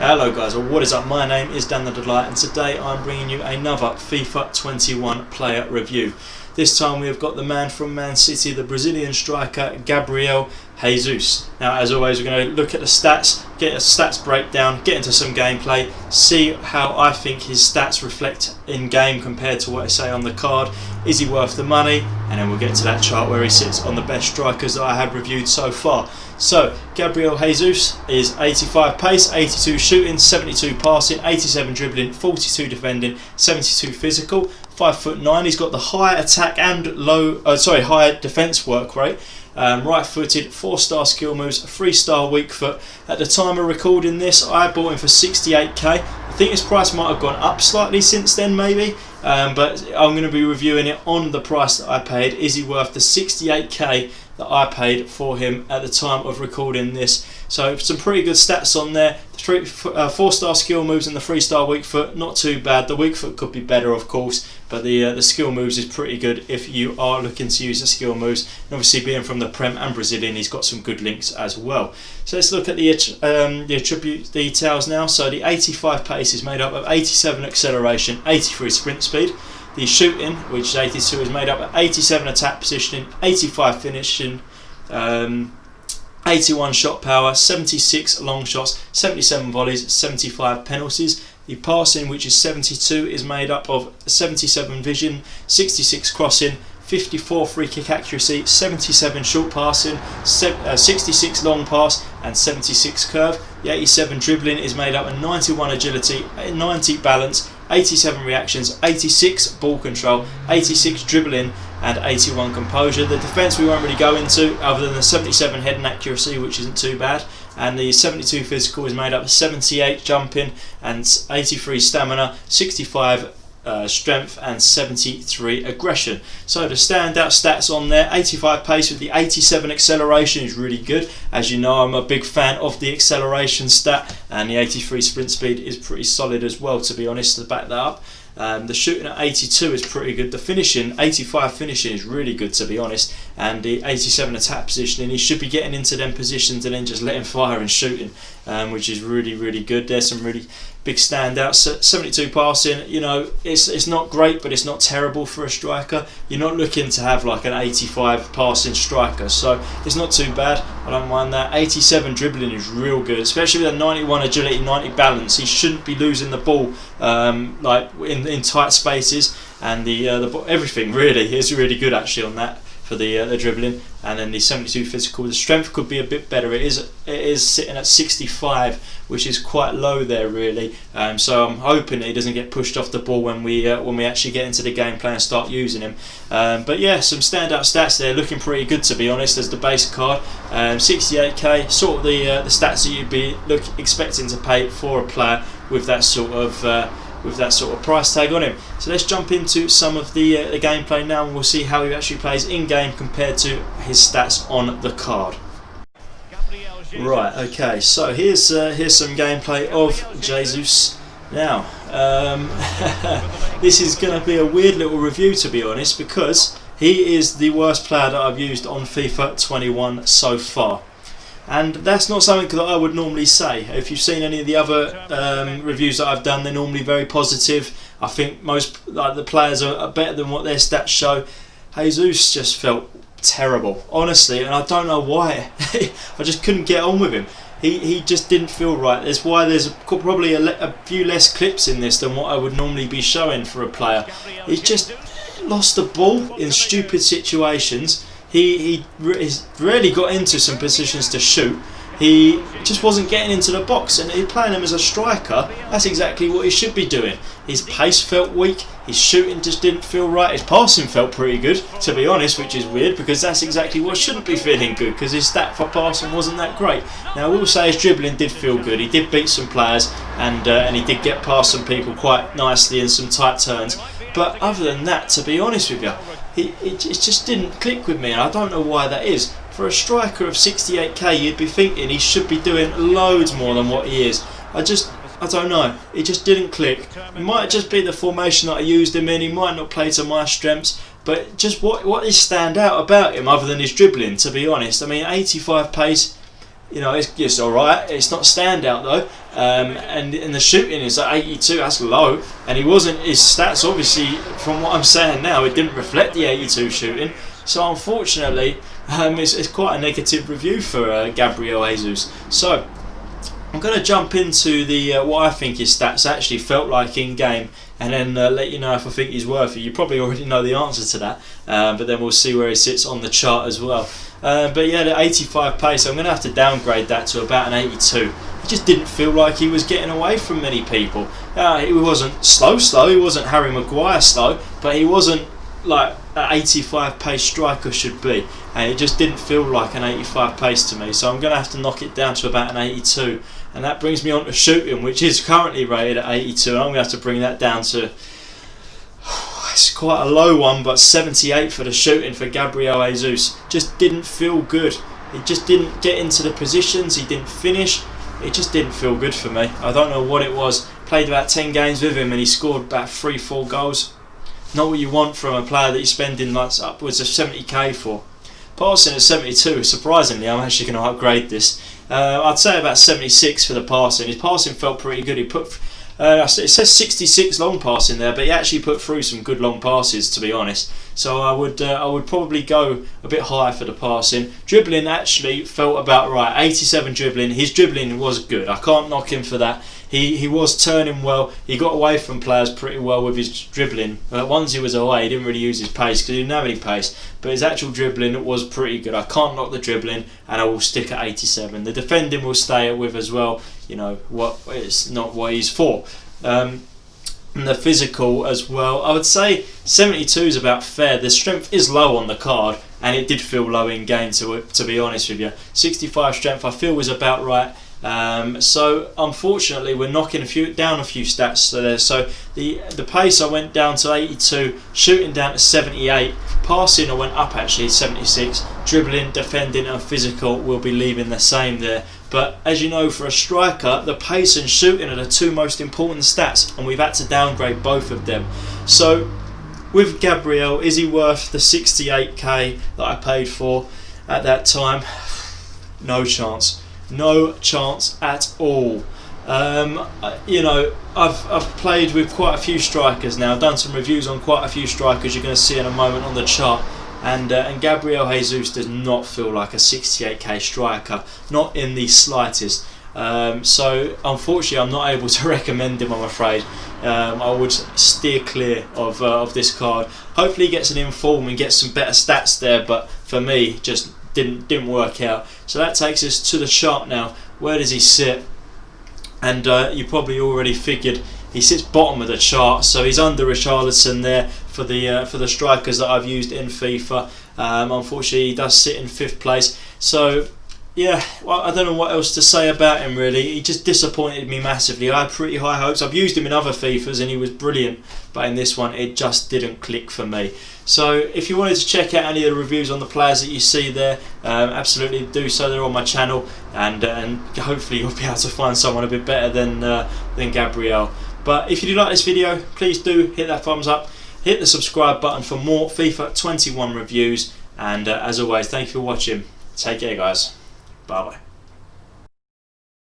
Hello guys, well, what is up? My name is Dan the Delight and today I'm bringing you another FIFA 21 player review. This time we have got the man from Man City, the Brazilian striker Gabriel Jesus. Now as always we're going to look at the stats, get a stats breakdown, get into some gameplay, see how I think his stats reflect in game compared to what I say on the card. Is he worth the money? And then we'll get to that chart where he sits on the best strikers that I have reviewed so far. So Gabriel Jesus is 85 pace, 82 shooting, 72 passing, 87 dribbling, 42 defending, 72 physical, 5'9". He's got the high attack and high defence work rate. Right-footed, 4-star skill moves, 3-star weak foot. At the time of recording this, I bought him for 68k. I think his price might have gone up slightly since then, maybe. But I'm going to be reviewing it on the price that I paid. Is he worth the 68k that I paid for him at the time of recording this? So some pretty good stats on there. 4-star skill moves and the 3-star weak foot, not too bad. The weak foot could be better, of course, but the skill moves is pretty good if you are looking to use the skill moves. And obviously, being from the Prem and Brazilian, he's got some good links as well. So let's look at the attribute details now. So the 85 pace is made up of 87 acceleration, 83 sprint speed. The shooting, which is 82, is made up of 87 attack positioning, 85 finishing, 81 shot power, 76 long shots, 77 volleys, 75 penalties. The passing, which is 72, is made up of 77 vision, 66 crossing, 54 free kick accuracy, 77 short passing, 66 long pass and 76 curve. The 87 dribbling is made up of 91 agility, 90 balance, 87 reactions, 86 ball control, 86 dribbling and 81 composure. The defence we won't really go into other than the 77 head and accuracy, which isn't too bad, and the 72 physical is made up of 78 jumping and 83 stamina, 65 strength and 73 aggression. So the standout stats on there: 85 pace with the 87 acceleration is really good. As you know, I'm a big fan of the acceleration stat, and the 83 sprint speed is pretty solid as well, to be honest, to back that up. The shooting at 82 is pretty good. The finishing, 85 finishing, is really good, to be honest, and the 87 attack positioning, he should be getting into them positions and then just letting fire and shooting, which is really good. There's some really big standouts. 72 passing, you know, it's not great, but it's not terrible for a striker. You're not looking to have like an 85 passing striker, so it's not too bad. I don't mind that. 87 dribbling is real good, especially with a 91 agility, 90 balance. He shouldn't be losing the ball like in tight spaces, and the everything really is really good actually on that for the dribbling. And then the 72 physical, the strength could be a bit better. It is sitting at 65, which is quite low there really. So I'm hoping that he doesn't get pushed off the ball when we actually get into the gameplay and start using him. But yeah, some standout stats there, looking pretty good, to be honest, as the base card. 68k, sort of the stats that you'd be expecting to pay for a player with that sort of price tag on him. So let's jump into some of the gameplay now, and we'll see how he actually plays in game compared to his stats on the card. Right, okay, so here's some gameplay of Jesus. Now, this is going to be a weird little review, to be honest, because he is the worst player that I've used on FIFA 21 so far. And that's not something that I would normally say. If you've seen any of the other reviews that I've done, they're normally very positive. I think most the players are better than what their stats show. Jesus just felt terrible, honestly, and I don't know why. I just couldn't get on with him. He just didn't feel right. That's why there's probably a few less clips in this than what I would normally be showing for a player. He just lost the ball in stupid situations. He really got into some positions to shoot. He just wasn't getting into the box, and playing him as a striker, that's exactly what he should be doing. His pace felt weak, his shooting just didn't feel right, his passing felt pretty good, to be honest, which is weird because that's exactly what shouldn't be feeling good, because his stat for passing wasn't that great. Now I will say his dribbling did feel good. He did beat some players, and he did get past some people quite nicely in some tight turns. But other than that, to be honest with you, it just didn't click with me, and I don't know why that is. For a striker of 68k, you'd be thinking he should be doing loads more than what he is. I don't know. It just didn't click. It might just be the formation that I used him in. He might not play to my strengths, but just what is stand out about him other than his dribbling, to be honest? I mean, 85 pace, you know, it's all right. It's not standout though. and in the shooting is at 82. That's low, and he wasn't. His stats, obviously, from what I'm saying now, it didn't reflect the 82 shooting. So unfortunately, it's quite a negative review for Gabriel Jesus. So I'm going to jump into the what I think his stats actually felt like in game, and then let you know if I think he's worth it. You probably already know the answer to that, but then we'll see where he sits on the chart as well. But yeah, the 85 pace, I'm going to have to downgrade that to about an 82. He just didn't feel like he was getting away from many people. He wasn't slow, he wasn't Harry Maguire slow, but he wasn't like an 85 pace striker should be, and it just didn't feel like an 85 pace to me. So I'm going to have to knock it down to about an 82, and that brings me on to shooting, which is currently rated at 82, and I'm going to have to bring that down to, it's quite a low one, but 78 for the shooting for Gabriel Jesus. Just didn't feel good. He just didn't get into the positions, he didn't finish. It just didn't feel good for me. I don't know what it was. Played about 10 games with him and he scored about 3-4 goals. Not what you want from a player that you're spending like upwards of 70k for. Passing at 72, surprisingly, I'm actually going to upgrade this. I'd say about 76 for the passing. His passing felt pretty good. He put, it says 66 long passing there, but he actually put through some good long passes, to be honest. So I would probably go a bit higher for the passing. Dribbling actually felt about right. 87 dribbling. His dribbling was good. I can't knock him for that. He was turning well. He got away from players pretty well with his dribbling. Once he was away, he didn't really use his pace because he didn't have any pace. But his actual dribbling was pretty good. I can't knock the dribbling, and I will stick at 87. The defending will stay with as well. You know what? It's not what he's for. And the physical as well, I would say 72 is about fair. The strength is low on the card, and it did feel low in game, to be honest with you. 65 strength I feel was about right. So unfortunately we're knocking down a few stats there. So the pace I went down to 82, shooting down to 78, passing I went up actually 76, dribbling, defending and physical will be leaving the same there. But as you know, for a striker, the pace and shooting are the two most important stats, and we've had to downgrade both of them. So with Gabriel, is he worth the 68k that I paid for at that time? No chance. No chance at all. You know, I've played with quite a few strikers now. I've done some reviews on quite a few strikers. You're going to see in a moment on the chart. And Gabriel Jesus does not feel like a 68k striker, not in the slightest. So unfortunately, I'm not able to recommend him. I'm afraid. I would steer clear of this card. Hopefully, he gets an inform and gets some better stats there. But for me, just didn't work out. So that takes us to the chart now. Where does he sit? And you probably already figured he sits bottom of the chart, so he's under Richarlison there for the strikers that I've used in FIFA. Unfortunately, he does sit in 5th place. So yeah, well, I don't know what else to say about him really. He just disappointed me massively. I had pretty high hopes. I've used him in other FIFAs and he was brilliant, but in this one it just didn't click for me. So if you wanted to check out any of the reviews on the players that you see there, absolutely do so. They're on my channel, and hopefully you'll be able to find someone a bit better than Gabriel. But if you do like this video, please do hit that thumbs up, hit the subscribe button for more FIFA 21 reviews, and as always, thank you for watching. Take care guys. Bye bye.